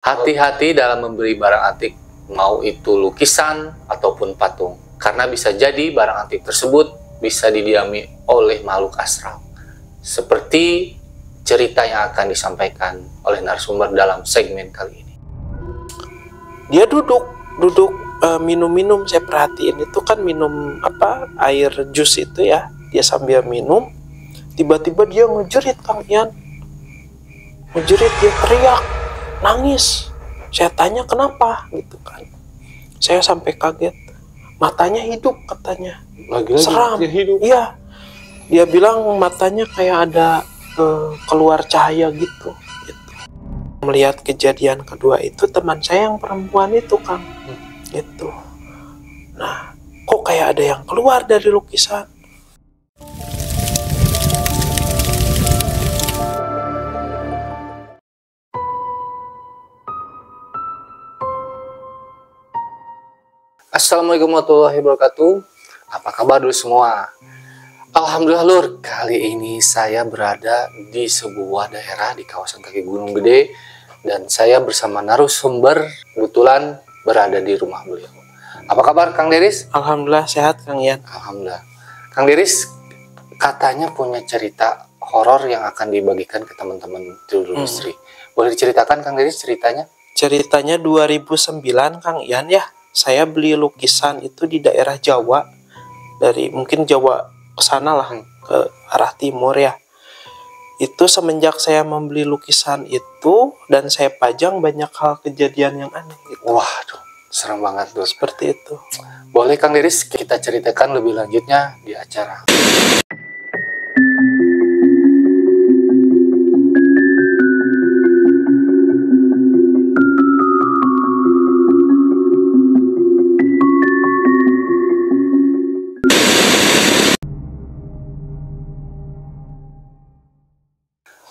Hati-hati dalam membeli barang antik, mau itu lukisan ataupun patung, karena bisa jadi barang antik tersebut bisa didiami oleh makhluk astral. Seperti cerita yang akan disampaikan oleh narasumber dalam segmen kali ini. Dia duduk minum-minum, saya perhatiin itu kan minum air jus itu ya, dia sambil minum, tiba-tiba dia ngejerit, Kang Ian, ngejerit, dia teriak, nangis. Saya tanya kenapa gitu kan, saya sampai kaget, matanya hidup katanya. Lagi-lagi seram hidup. Iya, dia bilang matanya kayak ada keluar cahaya gitu. Melihat kejadian kedua itu teman saya yang perempuan itu, Kang, gitu. Nah, kok kayak ada yang keluar dari lukisan. Assalamualaikum warahmatullahi wabarakatuh. Apa kabar dulu semua? Alhamdulillah Lur, kali ini saya berada di sebuah daerah di kawasan kaki Gunung Gede, dan saya bersama narasumber kebetulan berada di rumah beliau. Apa kabar Kang Deris? Alhamdulillah sehat, Kang Ian. Alhamdulillah. Kang Deris katanya punya cerita horor yang akan dibagikan ke teman-teman di industri. Boleh diceritakan Kang Deris ceritanya? Ceritanya 2009, Kang Ian ya. Saya beli lukisan itu di daerah Jawa, dari mungkin Jawa ke sana lah, ke arah timur ya. Itu semenjak saya membeli lukisan itu dan saya pajang, banyak hal kejadian yang aneh gitu. Waduh, serem banget tuh. Seperti itu. Boleh Kang Deris kita ceritakan lebih lanjutnya di acara.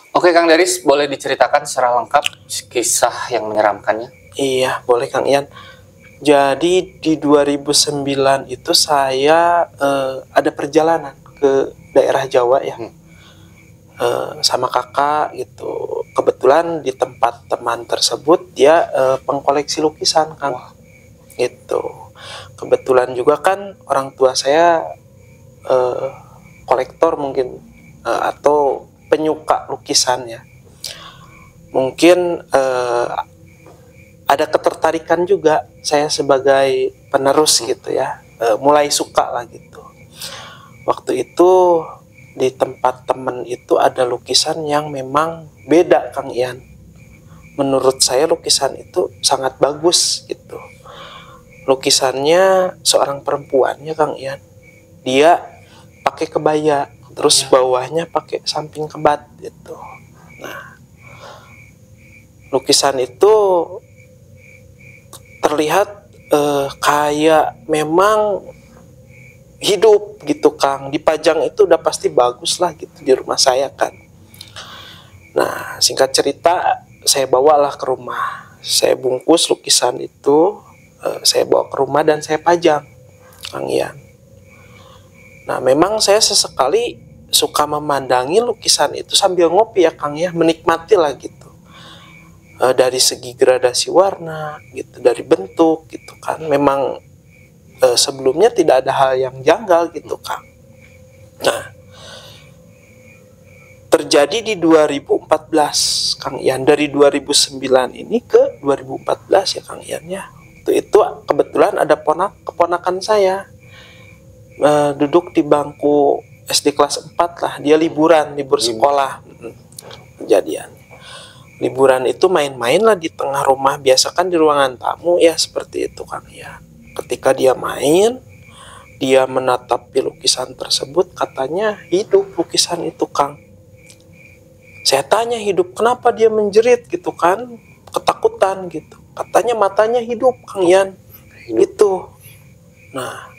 Oke Kang Deris, boleh diceritakan secara lengkap kisah yang menyeramkannya? Iya, boleh Kang Ian. Jadi di 2009 itu saya ada perjalanan ke daerah Jawa ya, sama kakak gitu. Kebetulan di tempat teman tersebut dia pengkoleksi lukisan, Kang. Gitu. Kebetulan juga kan orang tua saya kolektor mungkin, atau penyuka lukisan ya. Mungkin ada ketertarikan juga saya sebagai penerus gitu ya, mulai suka lah gitu. Waktu itu di tempat temen itu ada lukisan yang memang beda, Kang Ian. Menurut saya lukisan itu sangat bagus gitu. Lukisannya seorang perempuannya, Kang Ian. Dia pakai kebaya, terus bawahnya pakai samping kebat gitu. Nah, lukisan itu terlihat kayak memang hidup gitu, Kang. Dipajang itu udah pasti bagus lah gitu di rumah saya kan. Nah, singkat cerita saya bawalah ke rumah. Saya bungkus lukisan itu, saya bawa ke rumah dan saya pajang, Kang Ian. Nah, memang saya sesekali suka memandangi lukisan itu sambil ngopi ya, Kang ya, menikmati lah gitu. Dari segi gradasi warna gitu, dari bentuk gitu kan, memang sebelumnya tidak ada hal yang janggal gitu, Kang. Nah, terjadi di 2014, Kang Ian. Dari 2009 ini ke 2014 ya, Kang Ian ya. Itu kebetulan ada keponakan saya duduk di bangku SD kelas 4 lah. Dia libur sekolah. Kejadian liburan itu main-main lah di tengah rumah. Biasa kan di ruangan tamu ya, seperti itu kan ya. Ketika dia main, dia menatapi lukisan tersebut, katanya hidup lukisan itu, Kang. Saya tanya hidup, kenapa dia menjerit gitu kan, ketakutan gitu. Katanya matanya hidup, Kang Ian. Itu. Nah,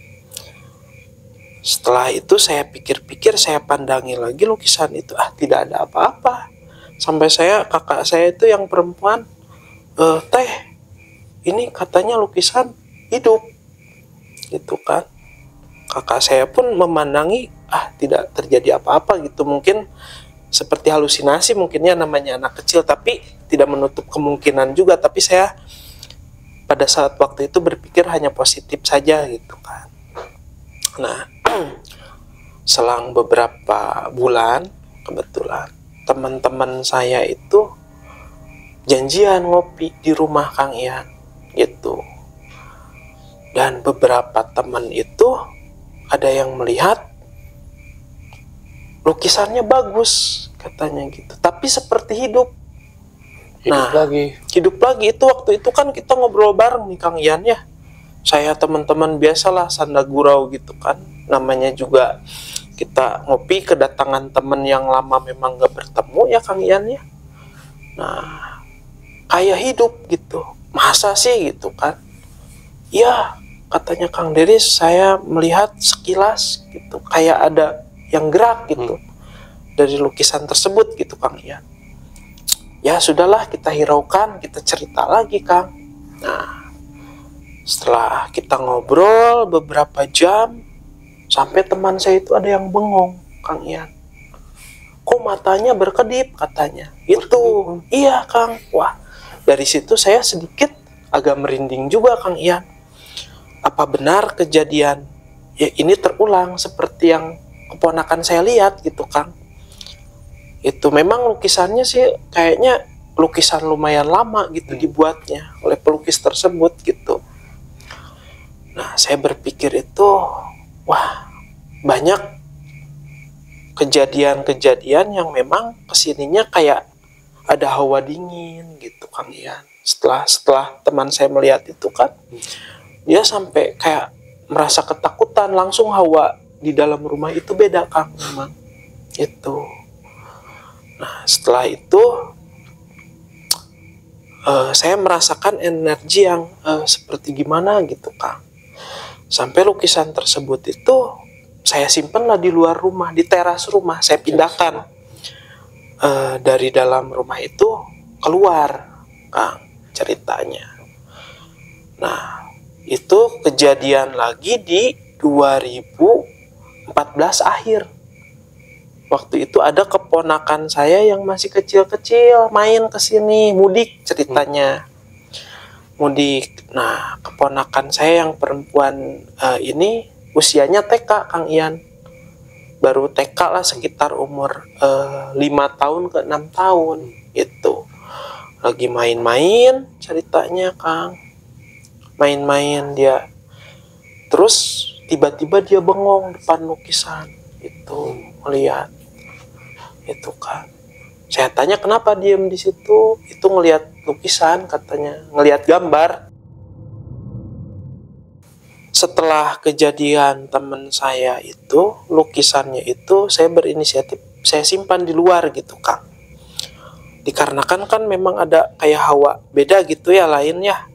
setelah itu saya pikir-pikir, saya pandangi lagi lukisan itu, tidak ada apa-apa. Sampai kakak saya itu yang perempuan, teh, ini katanya lukisan hidup, gitu kan. Kakak saya pun memandangi, tidak terjadi apa-apa gitu. Mungkin seperti halusinasi mungkinnya, namanya anak kecil, tapi tidak menutup kemungkinan juga. Tapi saya pada saat waktu itu berpikir hanya positif saja gitu kan. Nah, selang beberapa bulan kebetulan teman-teman saya itu janjian ngopi di rumah Kang Ian gitu. Dan beberapa teman itu ada yang melihat lukisannya bagus katanya gitu, tapi seperti hidup. Hidup lagi itu waktu itu kan kita ngobrol bareng nih Kang Ian ya. Saya teman-teman biasalah sanda gurau gitu kan. Namanya juga kita ngopi kedatangan teman yang lama memang gak bertemu ya Kang Ian ya. Nah, kayak hidup gitu. Masa sih gitu kan? Ya, katanya Kang Deris, saya melihat sekilas gitu kayak ada yang gerak gitu dari lukisan tersebut gitu Kang Ian. Ya sudahlah, kita hiraukan, kita cerita lagi Kang. Nah, setelah kita ngobrol beberapa jam, sampai teman saya itu ada yang bengong Kang Ian. Kok matanya berkedip katanya. Itu, iya Kang. Wah, dari situ saya sedikit agak merinding juga Kang Ian. Apa benar kejadian ya ini terulang seperti yang keponakan saya lihat gitu Kang. Itu memang lukisannya sih kayaknya lukisan lumayan lama gitu dibuatnya oleh pelukis tersebut gitu. Nah, saya berpikir itu, wah, banyak kejadian-kejadian yang memang kesininya kayak ada hawa dingin gitu Kang Ian. Setelah teman saya melihat itu kan, dia sampai kayak merasa ketakutan, langsung hawa di dalam rumah itu beda Kang memang itu. Nah, setelah itu saya merasakan energi yang seperti gimana gitu Kang. Sampai lukisan tersebut itu saya simpanlah di luar rumah, di teras rumah. Saya pindahkan dari dalam rumah itu keluar Kang ceritanya. Nah, itu kejadian lagi di 2014 akhir. Waktu itu ada keponakan saya yang masih kecil-kecil main ke sini, mudik ceritanya. Mudik. Nah, keponakan saya yang perempuan ini usianya TK Kang Ian. Baru TK lah, sekitar umur 5 tahun ke 6 tahun itu. Lagi main-main ceritanya Kang. Main-main dia. Terus tiba-tiba dia bengong depan lukisan itu, melihat itu kan. Saya tanya kenapa diem di situ. Itu ngelihat lukisan katanya, ngelihat gambar. Setelah kejadian teman saya itu, lukisannya itu saya berinisiatif saya simpan di luar gitu Kang. Dikarenakan kan memang ada kayak hawa beda gitu ya lainnya.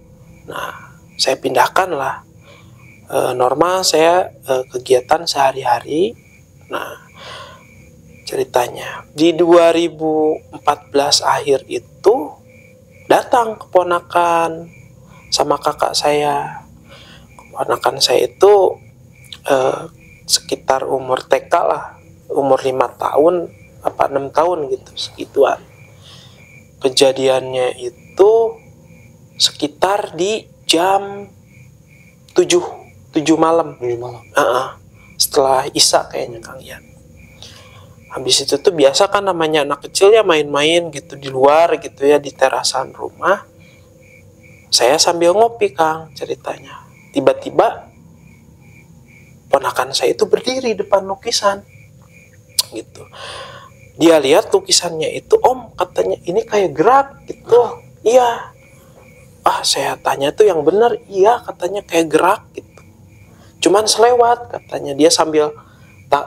Nah, saya pindahkan lah. Normal saya kegiatan sehari-hari. Nah, ceritanya di 2014 akhir itu datang keponakan sama kakak saya. Keponakan saya itu sekitar umur TK lah, umur 5 tahun apa 6 tahun gitu, segituan. Kejadiannya itu sekitar di jam 7 malam. Setelah Isya kayaknya Kang Ian. Habis itu tuh biasa kan namanya anak kecil ya main-main gitu di luar gitu ya di terasan rumah. Saya sambil ngopi Kang ceritanya. Tiba-tiba ponakan saya itu berdiri depan lukisan gitu. Dia lihat lukisannya itu, Om katanya ini kayak gerak gitu. Iya. Saya tanya tuh yang benar, iya katanya kayak gerak gitu. Cuman selewat katanya, dia sambil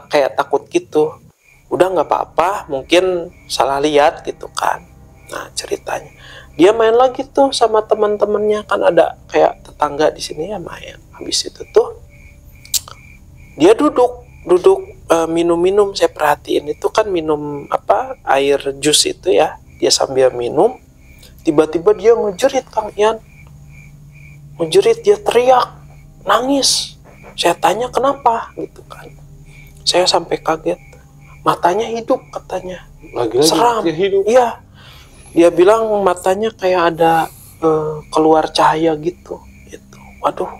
kayak takut gitu. Udah nggak apa-apa, mungkin salah lihat gitu kan. Nah ceritanya, dia main lagi tuh sama teman-temannya, kan ada kayak tetangga di sini ya main. Habis itu tuh dia duduk minum-minum. Saya perhatiin itu kan minum apa, air jus itu ya. Dia sambil minum, tiba-tiba dia ngejerit Kang Ian. Ngejerit, dia teriak, nangis. Saya tanya kenapa gitu kan. Saya sampai kaget. Matanya hidup katanya. Lagi-lagi seram. mati hidup. Iya, dia bilang matanya kayak ada keluar cahaya gitu. Itu, waduh.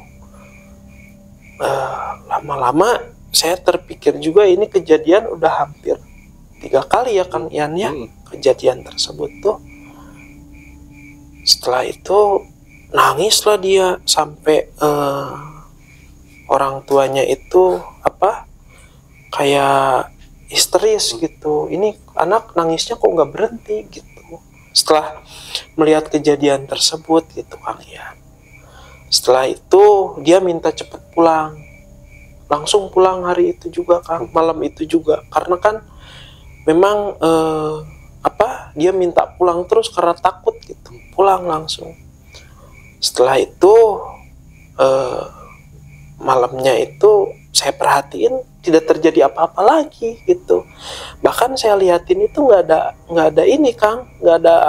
Lama-lama saya terpikir juga ini kejadian udah hampir 3 kali ya Kang Ian ya, kejadian tersebut tuh. Setelah itu nangislah dia sampai orang tuanya itu kayak histeris gitu. Ini anak nangisnya kok nggak berhenti gitu. Setelah melihat kejadian tersebut gitu Kang Ian. Setelah itu dia minta cepet pulang. Langsung pulang hari itu juga Kang, malam itu juga. Karena kan memang dia minta pulang terus karena takut gitu. Pulang langsung. Setelah itu malamnya itu saya perhatiin tidak terjadi apa-apa lagi gitu. Bahkan saya lihatin itu nggak ada ini Kang, nggak ada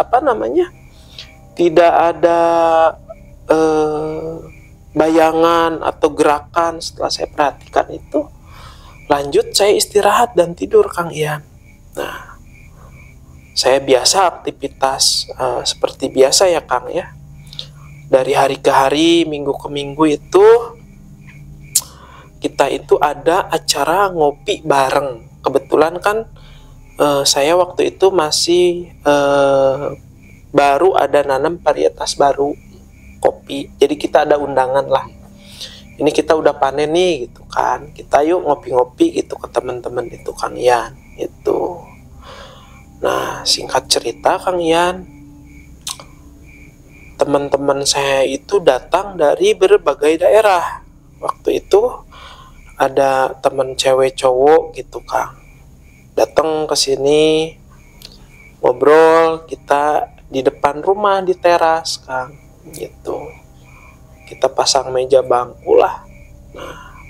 tidak ada bayangan atau gerakan. Setelah saya perhatikan itu, lanjut saya istirahat dan tidur Kang Ian. Nah, saya biasa aktivitas seperti biasa ya Kang ya. Dari hari ke hari, minggu ke minggu itu kita itu ada acara ngopi bareng. Kebetulan kan saya waktu itu masih baru ada nanam varietas baru kopi. Jadi kita ada undangan lah. Ini kita udah panen nih gitu kan. Kita yuk ngopi-ngopi gitu ke teman-teman itu Kang Ian. Itu. Nah, singkat cerita Kang Ian, teman-teman saya itu datang dari berbagai daerah. Waktu itu ada teman cewek cowok gitu Kang, datang ke sini ngobrol kita di depan rumah di teras Kang gitu. Kita pasang meja bangku lah. Nah,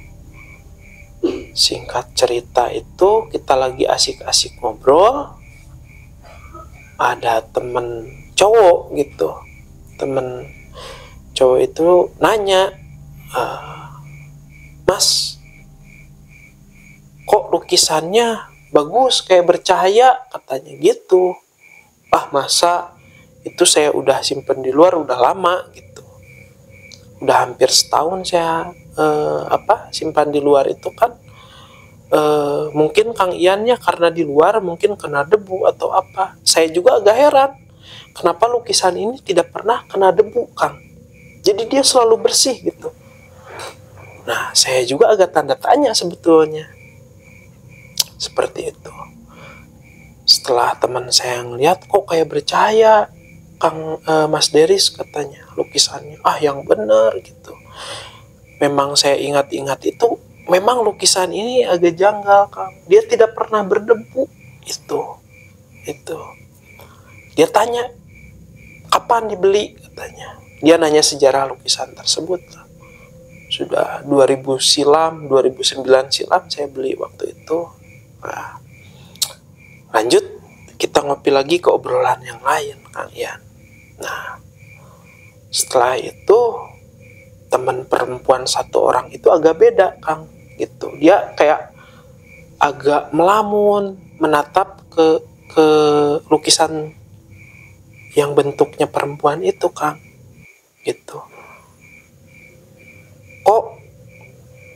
singkat cerita itu kita lagi asik-asik ngobrol, ada temen cowok gitu. Temen cowok itu nanya, Mas, kok lukisannya bagus kayak bercahaya, katanya gitu. Masa itu saya udah simpen di luar udah lama gitu. Udah hampir setahun saya simpan di luar itu kan. Mungkin Kang Iannya karena di luar mungkin kena debu atau apa. Saya juga agak heran kenapa lukisan ini tidak pernah kena debu Kang. Jadi dia selalu bersih gitu. Nah, saya juga agak tanda tanya sebetulnya. Seperti itu. Setelah teman saya ngeliat kok kayak bercahaya Kang Mas Deris, katanya lukisannya. Yang benar gitu. Memang saya ingat-ingat itu, memang lukisan ini agak janggal Kang. Dia tidak pernah berdebu. Itu. Dia tanya, kapan dibeli, katanya. Dia nanya sejarah lukisan tersebut Kang. Sudah 2000 silam, 2009 silam saya beli waktu itu. Nah, lanjut kita ngopi lagi ke obrolan yang lain Kang Ian. Nah, setelah itu teman perempuan satu orang itu agak beda Kang gitu. Dia kayak agak melamun menatap ke lukisan yang bentuknya perempuan itu Kang gitu. Kok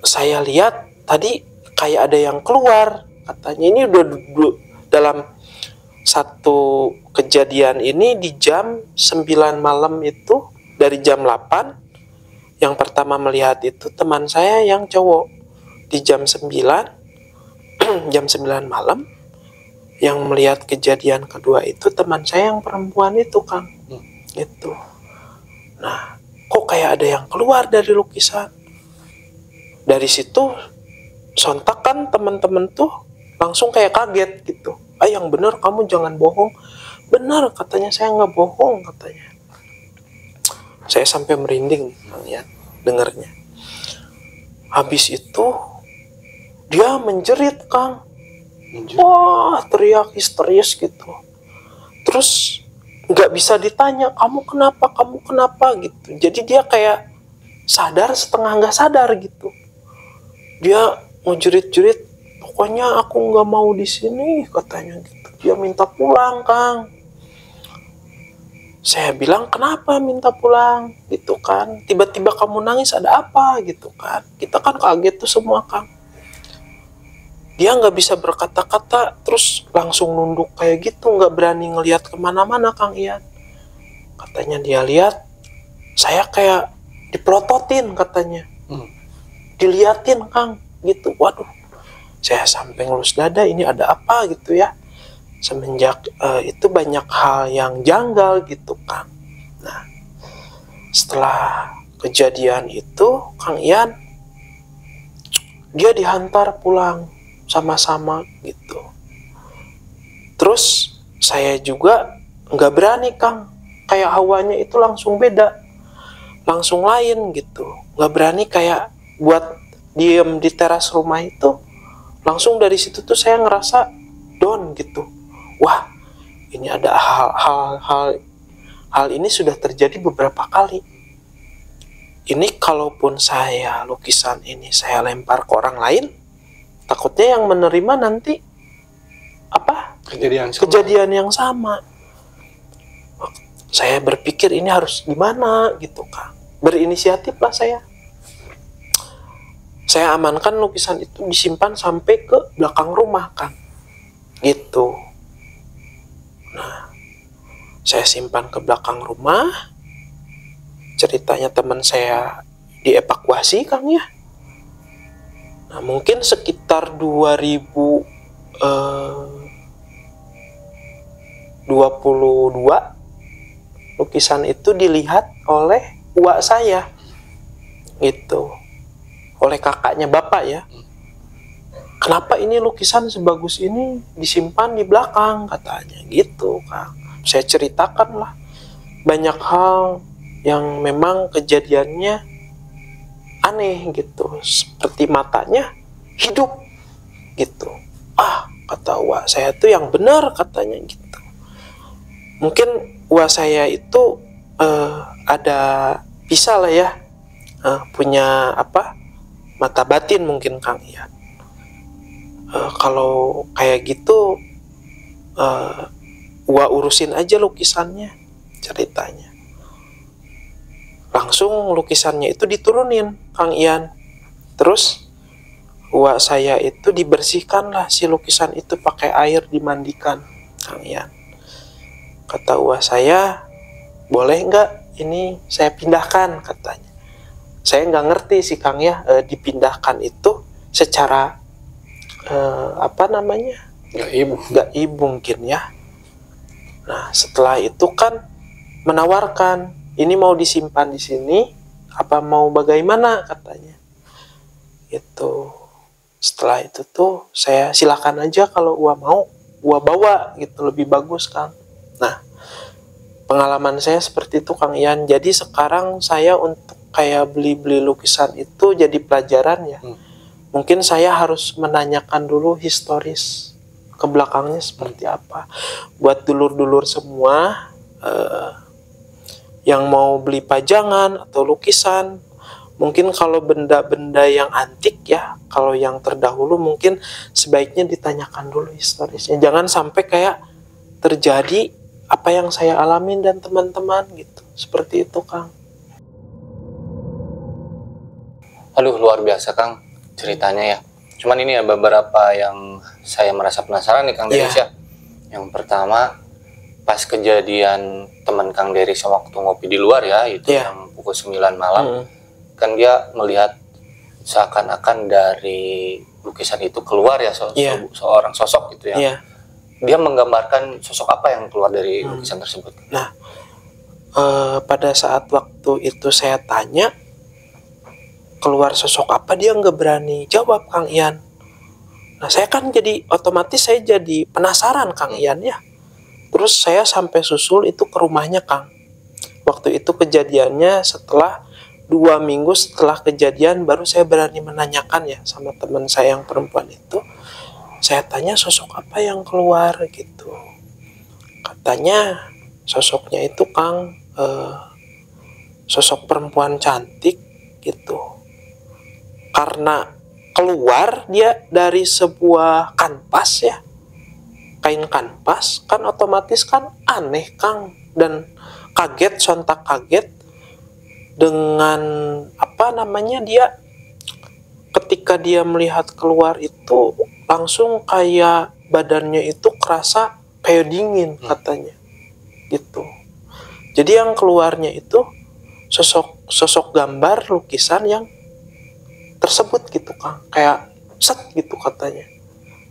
saya lihat tadi kayak ada yang keluar, katanya. Ini udah dalam satu kejadian ini di jam 9 malam itu, dari jam 8 yang pertama melihat itu teman saya yang cowok. Di jam 9 jam 9 malam yang melihat kejadian kedua itu teman saya yang perempuan itu Kang gitu. Nah, kok kayak ada yang keluar dari lukisan. Dari situ sontak kan teman-teman tuh langsung kayak kaget gitu. Yang benar kamu jangan bohong. Benar, katanya, saya nggak bohong, katanya. Saya sampai merinding ya dengarnya. Habis itu dia menjerit Kang. Wah, teriak histeris gitu. Terus nggak bisa ditanya, kamu kenapa gitu. Jadi dia kayak sadar setengah nggak sadar gitu. Dia mau jerit-jerit, pokoknya aku nggak mau di sini, katanya gitu. dia minta pulang, Kang. Saya bilang, kenapa minta pulang gitu kan, tiba-tiba kamu nangis, ada apa gitu kan. Kita kan kaget tuh semua, Kang. Dia nggak bisa berkata-kata, terus langsung nunduk kayak gitu, nggak berani ngelihat kemana-mana, Kang Ian. Katanya dia lihat saya kayak dipelototin katanya, diliatin, Kang, gitu. Waduh, saya sampai ngelus dada, ini ada apa gitu ya. Semenjak itu banyak hal yang janggal gitu, Kang. Nah, setelah kejadian itu, Kang Ian, dia dihantar pulang sama-sama gitu. Terus saya juga nggak berani, Kang. Kayak hawanya itu langsung beda, langsung lain gitu. Nggak berani kayak buat diem di teras rumah itu. Langsung dari situ tuh saya ngerasa down gitu. Wah, ini ada hal ini sudah terjadi beberapa kali. Ini kalaupun saya lukisan ini saya lempar ke orang lain, takutnya yang menerima nanti apa? Kejadian yang sama. Saya berpikir ini harus gimana gitu, Kang. Berinisiatif lah saya. Saya amankan lukisan itu, disimpan sampai ke belakang rumah, Kang. Gitu. Nah, saya simpan ke belakang rumah. Ceritanya teman saya dievakuasi, Kang ya. Nah, mungkin sekitar 2022 lukisan itu dilihat oleh uak saya. Gitu. Oleh kakaknya bapak ya. Kenapa ini lukisan sebagus ini disimpan di belakang, katanya gitu, Kang. Saya ceritakan lah banyak hal yang memang kejadiannya aneh gitu, seperti matanya hidup gitu. Ah, kata uak saya tuh yang benar, katanya gitu. Mungkin uak saya itu ada bisa lah ya, punya apa, mata batin mungkin, Kang Ian. Kalau kayak gitu, gua urusin aja lukisannya, ceritanya. Langsung lukisannya itu diturunin, Kang Ian. Terus gua saya itu dibersihkan lah si lukisan itu pakai air, dimandikan, Kang Ian. Kata gua saya, boleh nggak ini saya pindahkan, katanya. Saya nggak ngerti sih, Kang ya, dipindahkan itu secara apa namanya, gaib mungkin ya. Nah, setelah itu kan menawarkan, ini mau disimpan di sini apa mau bagaimana, katanya. Itu setelah itu tuh saya silakan aja, kalau gua mau gua bawa gitu, lebih bagus, Kang. Nah, pengalaman saya seperti itu, Kang Ian. Jadi sekarang saya untuk kayak beli-beli lukisan itu jadi pelajaran ya. Mungkin saya harus menanyakan dulu historis ke belakangnya seperti apa. Buat dulur-dulur semua yang mau beli pajangan atau lukisan, mungkin kalau benda-benda yang antik ya, kalau yang terdahulu mungkin sebaiknya ditanyakan dulu historisnya. Jangan sampai kayak terjadi apa yang saya alamin dan teman-teman gitu. Seperti itu, Kang. Aduh, luar biasa, Kang, ceritanya ya. Cuman ini ya beberapa yang saya merasa penasaran nih, Kang Deris ya. Yang pertama, pas kejadian teman Kang Deris waktu ngopi di luar ya, itu yang pukul 9 malam, kan dia melihat seakan-akan dari lukisan itu keluar ya seorang sosok gitu ya. Dia menggambarkan sosok apa yang keluar dari lukisan tersebut? Nah, pada saat waktu itu saya tanya keluar sosok apa, dia nggak berani jawab, Kang Ian. Nah, saya kan jadi otomatis saya jadi penasaran, Kang Ian ya. Terus saya sampai susul itu ke rumahnya, Kang. Waktu itu kejadiannya setelah 2 minggu setelah kejadian, baru saya berani menanyakan ya sama teman saya yang perempuan itu. Saya tanya sosok apa yang keluar gitu. Katanya sosoknya itu, Kang, sosok perempuan cantik gitu. Karena keluar dia dari sebuah kanvas ya, kain kanvas, kan otomatis kan aneh Kang, dan kaget, sontak kaget dengan apa namanya, dia ketika dia melihat keluar itu langsung kayak badannya itu kerasa kayak dingin katanya gitu. Jadi yang keluarnya itu sosok gambar lukisan yang tersebut gitu Kang, kayak set gitu katanya.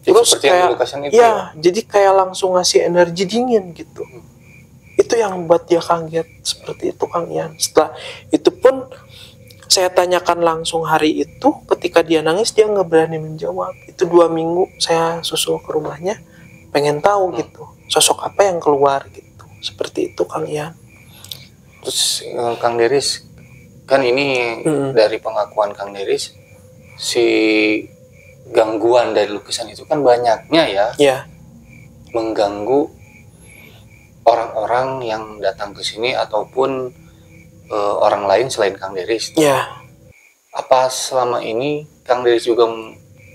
Terus seperti yang kayak di lukisan itu ya, jadi kayak langsung ngasih energi dingin gitu. Itu yang buat dia kaget seperti itu Kang Ian. Setelah itu pun saya tanyakan langsung hari itu, ketika dia nangis dia nggak berani menjawab. Itu 2 minggu saya susul ke rumahnya, pengen tahu gitu sosok apa yang keluar gitu. Seperti itu Kang Ian. Terus Kang Deris, kan ini dari pengakuan Kang Deris, si gangguan dari lukisan itu kan banyaknya ya, Ya, mengganggu orang-orang yang datang ke sini ataupun orang lain selain Kang Deris. ya. Apa selama ini Kang Deris juga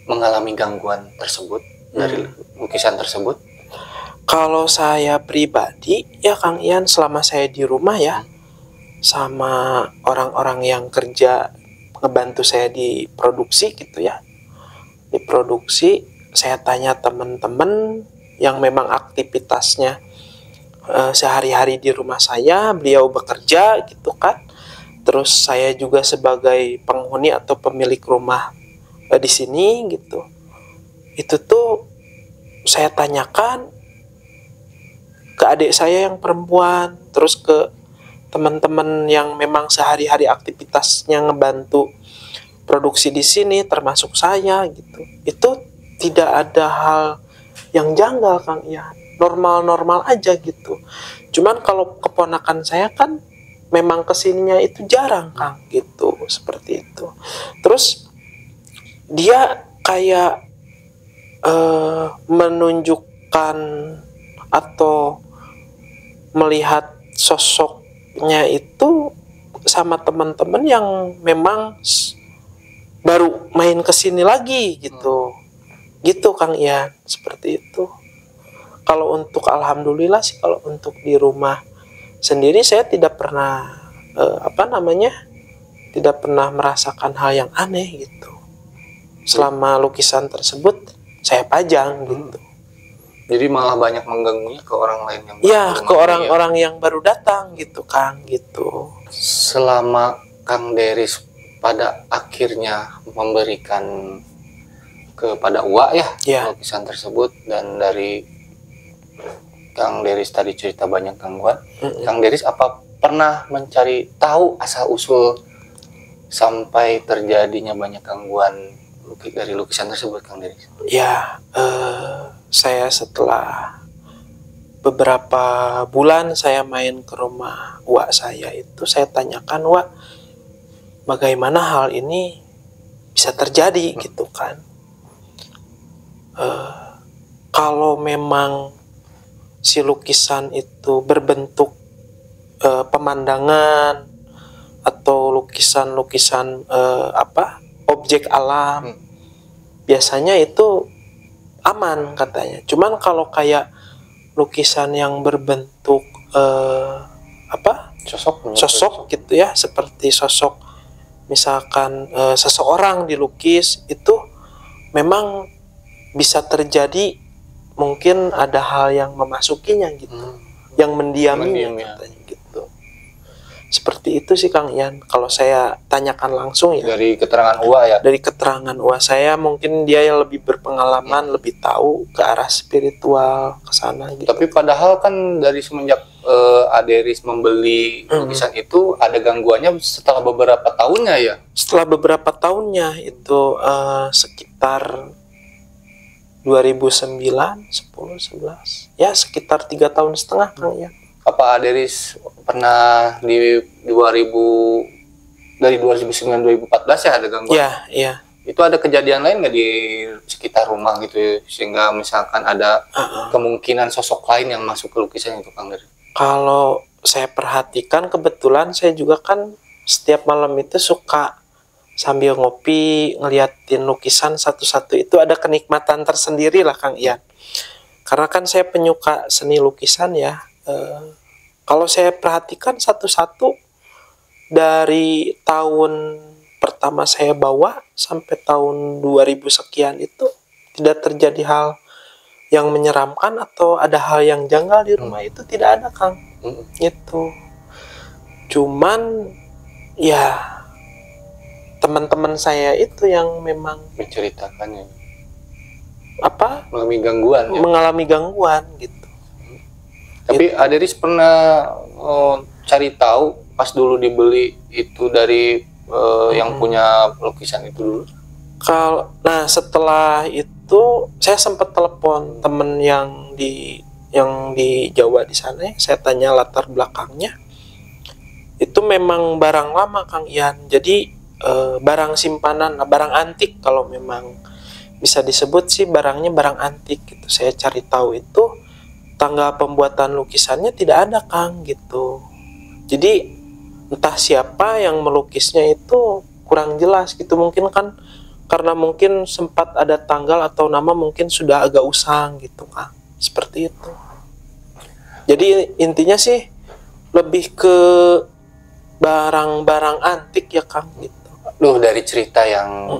mengalami gangguan tersebut dari lukisan tersebut? Kalau saya pribadi ya Kang Ian, selama saya di rumah ya, sama orang-orang yang kerja ngebantu saya di produksi gitu ya, di produksi, saya tanya teman-teman yang memang aktivitasnya sehari-hari di rumah saya, beliau bekerja gitu kan. Terus saya juga sebagai penghuni atau pemilik rumah di sini gitu. Itu tuh saya tanyakan ke adik saya yang perempuan, terus ke teman-teman yang memang sehari-hari aktivitasnya ngebantu produksi di sini, termasuk saya gitu. Itu tidak ada hal yang janggal Kang Ian, normal-normal aja gitu. Cuman kalau keponakan saya kan memang kesininya itu jarang Kang gitu, seperti itu. Terus dia kayak menunjukkan atau melihat sosoknya itu sama teman-teman yang memang baru main kesini lagi gitu. Gitu Kang Ian, seperti itu. Kalau untuk alhamdulillah sih, kalau untuk di rumah sendiri saya tidak pernah tidak pernah merasakan hal yang aneh gitu. Selama lukisan tersebut saya pajang gitu. Jadi malah banyak mengganggunya ke orang lain yang Ya, ke orang-orang yang baru datang gitu Kang gitu. Selama Kang Deris pada akhirnya memberikan kepada Uwa ya, lukisan tersebut, dan dari Kang Deris tadi cerita banyak gangguan, Kang Deris apa pernah mencari tahu asal usul sampai terjadinya banyak gangguan dari lukisan tersebut Kang Deris? Ya, saya setelah beberapa bulan saya main ke rumah Wak saya itu, saya tanyakan, Wak, bagaimana hal ini bisa terjadi gitu kan. Kalau memang si lukisan itu berbentuk pemandangan atau lukisan-lukisan objek alam, biasanya itu aman katanya. Cuman kalau kayak lukisan yang berbentuk sosok gitu ya, seperti sosok misalkan seseorang dilukis, itu memang bisa terjadi, mungkin ada hal yang memasukinya gitu, yang mendiaminya katanya gitu. Seperti itu sih Kang Ian, kalau saya tanyakan langsung ya. Dari keterangan Uwa ya? Dari keterangan Uwa saya, mungkin dia yang lebih berpengalaman, lebih tahu ke arah spiritual, ke sana gitu. Tapi padahal kan dari semenjak Aderis membeli lukisan itu, ada gangguannya setelah beberapa tahunnya ya? Setelah beberapa tahunnya itu sekitar 2009, 10, 11, ya sekitar 3,5 tahun Kang Ian. Apa Aderis pernah di 2009-2014 ya ada gangguan? Iya. Itu ada kejadian lain nggak di sekitar rumah gitu ya, sehingga misalkan ada kemungkinan sosok lain yang masuk ke lukisan itu Kang Deris? Kalau saya perhatikan, kebetulan saya juga kan setiap malam itu suka sambil ngopi ngeliatin lukisan satu-satu, itu ada kenikmatan tersendiri lah Kang Ian. Karena kan saya penyuka seni lukisan ya. Kalau saya perhatikan satu-satu dari tahun pertama saya bawa sampai tahun 2000 sekian itu tidak terjadi hal yang menyeramkan atau ada hal yang janggal di rumah itu tidak ada, Kang. Itu. Cuman ya teman-teman saya itu yang memang menceritakannya apa? mengalami gangguan gitu. Tapi Aderis pernah cari tahu pas dulu dibeli itu dari yang punya lukisan itu dulu? Nah setelah itu saya sempat telepon temen yang di Jawa di sana. Saya tanya latar belakangnya. Itu memang barang lama, Kang Ian. Jadi barang simpanan, barang antik kalau memang bisa disebut sih barangnya barang antik gitu. Saya cari tahu itu tanggal pembuatan lukisannya tidak ada, Kang, gitu. Jadi entah siapa yang melukisnya itu kurang jelas gitu. Mungkin kan karena mungkin sempat ada tanggal atau nama mungkin sudah agak usang gitu, Kang. Seperti itu. Jadi intinya sih lebih ke barang-barang antik ya, Kang, gitu. Duh, dari cerita yang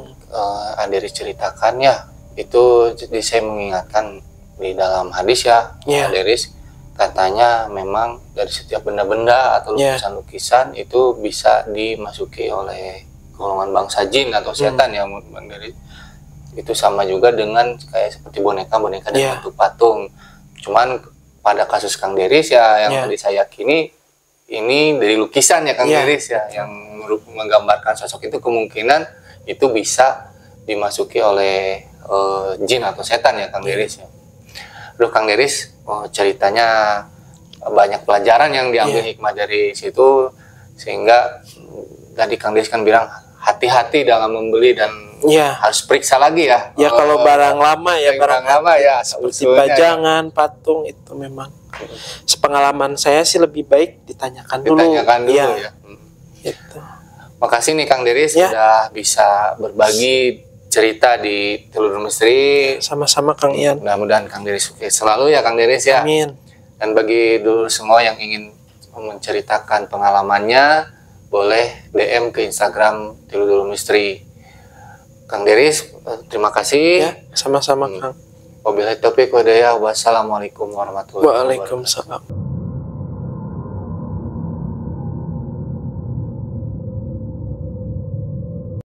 Aderi ceritakan ya, itu jadi saya mengingatkan di dalam hadis ya, Aderis katanya memang dari setiap benda-benda atau lukisan-lukisan itu bisa dimasuki oleh golongan bangsa jin atau setan ya, Bang Deris. Itu sama juga dengan kayak seperti boneka-boneka dan patung-patung. Cuman pada kasus Kang Deris ya yang tadi saya yakini ini dari lukisan ya Kang Deris ya, yang menggambarkan sosok itu kemungkinan itu bisa dimasuki oleh jin atau setan ya Kang Deris ya. Aduh Kang Deris, ceritanya banyak pelajaran yang diambil hikmah dari situ, sehingga tadi Kang Deris kan bilang hati-hati dalam membeli dan harus periksa lagi ya. Ya kalau barang lama ya barang lama ya, seperti pajangan, patung itu memang. Sepengalaman saya sih lebih baik ditanyakan dulu. Ya. Gitu. Makasih nih Kang Deris sudah bisa berbagi cerita di Telur Misteri. Sama-sama Kang Ian. Mudah-mudahan Kang Deris sukses selalu ya Kang Deris ya. Amin. Dan bagi dulur semua yang ingin menceritakan pengalamannya, boleh DM ke Instagram Telur Misteri. Kang Deris, terima kasih. Ya, sama-sama Kang. Wabillahi taufiq wal hidayah. Wassalamualaikum warahmatullahi wabarakatuh. Waalaikumsalam.